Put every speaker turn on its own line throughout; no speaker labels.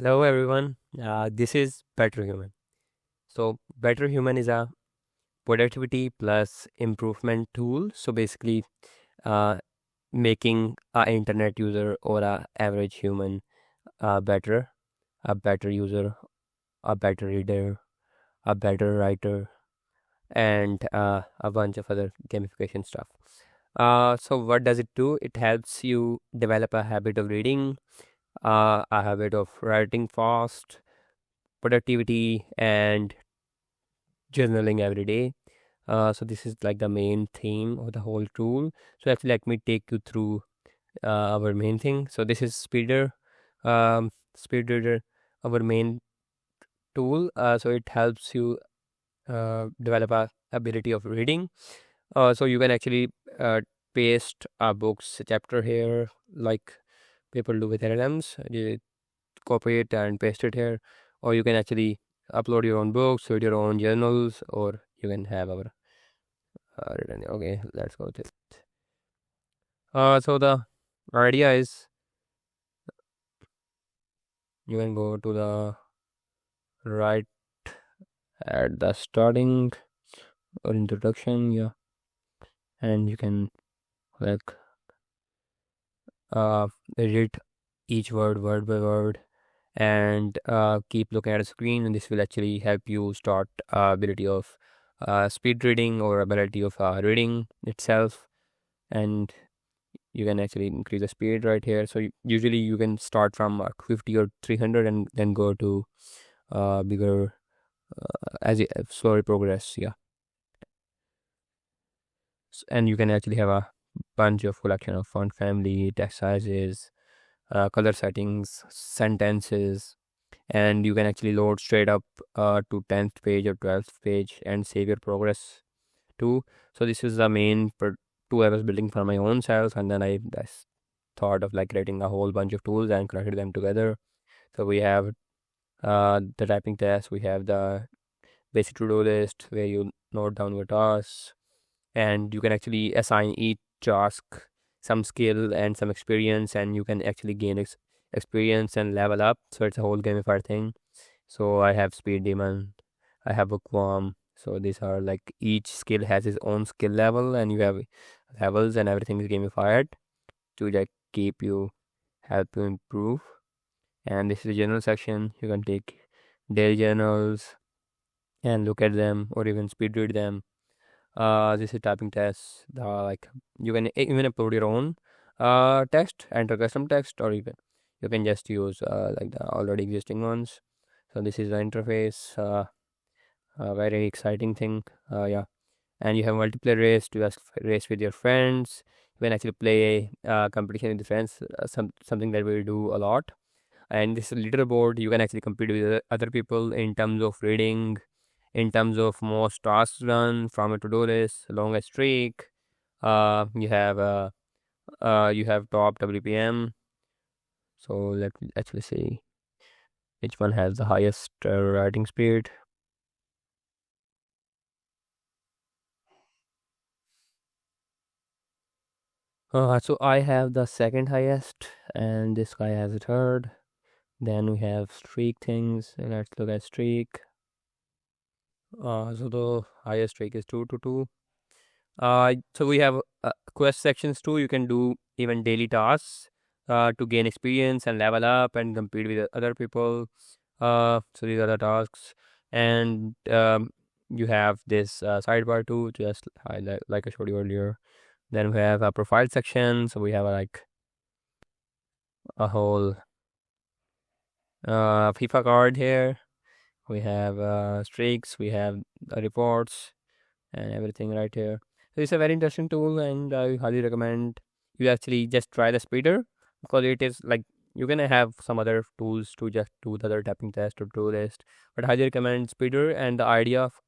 Hello everyone. This is BetterHuman. So BetterHuman is a productivity plus improvement tool. So basically, uh, making a internet user or a average human better, a better user, a better reader, a better writer, and a bunch of other gamification stuff. So what does it do? It helps you develop a habit of reading, a habit of writing fast, productivity, and journaling every day. So this is like the main theme of the whole tool. So actually, let me take you through our main thing. So this is SpeedReader, our main tool. So it helps you develop a ability of reading. So you can actually paste a book's chapter here, like people do with LLMs. You copy it and paste it here, or you can actually upload your own books with your own journals, or you can have our written. Okay, let's go with it. So the idea is you can go to the right at the starting or introduction, yeah, and you can like read each word by word, and keep looking at the screen, and this will actually help you start ability of speed reading or ability of reading itself, and you can actually increase the speed right here. So usually you can start from 50 or 300 and then go to bigger as you slowly progress, yeah. And you can actually have a bunch of collection of font family, text sizes, color settings, sentences, and you can actually load straight up to 10th page or 12th page and save your progress too. So this is the main tool I was building for my own self, and then I thought of like creating a whole bunch of tools and connected them together. So we have the typing test, we have the basic to-do list where you note down your tasks, and you can actually assign each task some skill and some experience, and you can actually gain experience and level up. So it's a whole gamified thing. So I have speed demon, I have bookworm. So these are like each skill has its own skill level, and you have levels, and everything is gamified to like keep you help you improve. And this is the journal section. You can take daily journals and look at them or even speed read them. This is typing tests. Like you can even upload your own text, enter custom text, or you can just use like the already existing ones. So this is the interface. A very exciting thing. Yeah, and you have multiplayer race to race with your friends. You can actually play competition with the friends. Something that we do a lot. And this leaderboard, you can actually compete with other people in terms of reading, in terms of most tasks done from a to-do list, longest streak. You have top WPM. So let me actually see which one has the highest writing speed. So I have the second highest, and this guy has a third. Then we have streak things. Let's look at streak. So the highest streak is 2 to 2. So we have quest sections too. You can do even daily tasks to gain experience and level up and compete with other people. So these are the tasks, and you have this sidebar too, just highlight like I showed you earlier. Then we have a profile section. So we have like a whole FIFA card here. We have streaks. We have reports and everything right here. So it's a very interesting tool, and I highly recommend you actually just try the speeder, because it is like you're gonna have some other tools to just do the other tapping test or do list, but I highly recommend speeder. And the idea of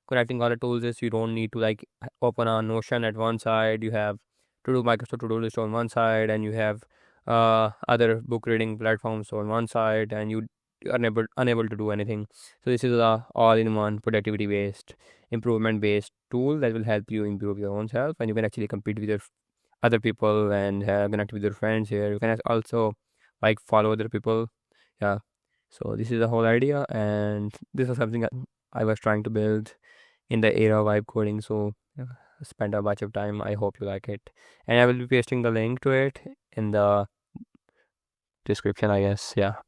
connecting all the tools is you don't need to like open a Notion at one side. You have to do Microsoft to do list on one side, and you have other book reading platforms on one side, and you are unable to do anything. So this is a all-in-one productivity based, improvement based tool that will help you improve your own self, and you can actually compete with your other people and connect with your friends here. You can also like follow other people, yeah. So this is the whole idea, and this was something I was trying to build in the era of vibe coding. So spent a bunch of time. I hope you like it, and I will be pasting the link to it in the description, I guess. Yeah.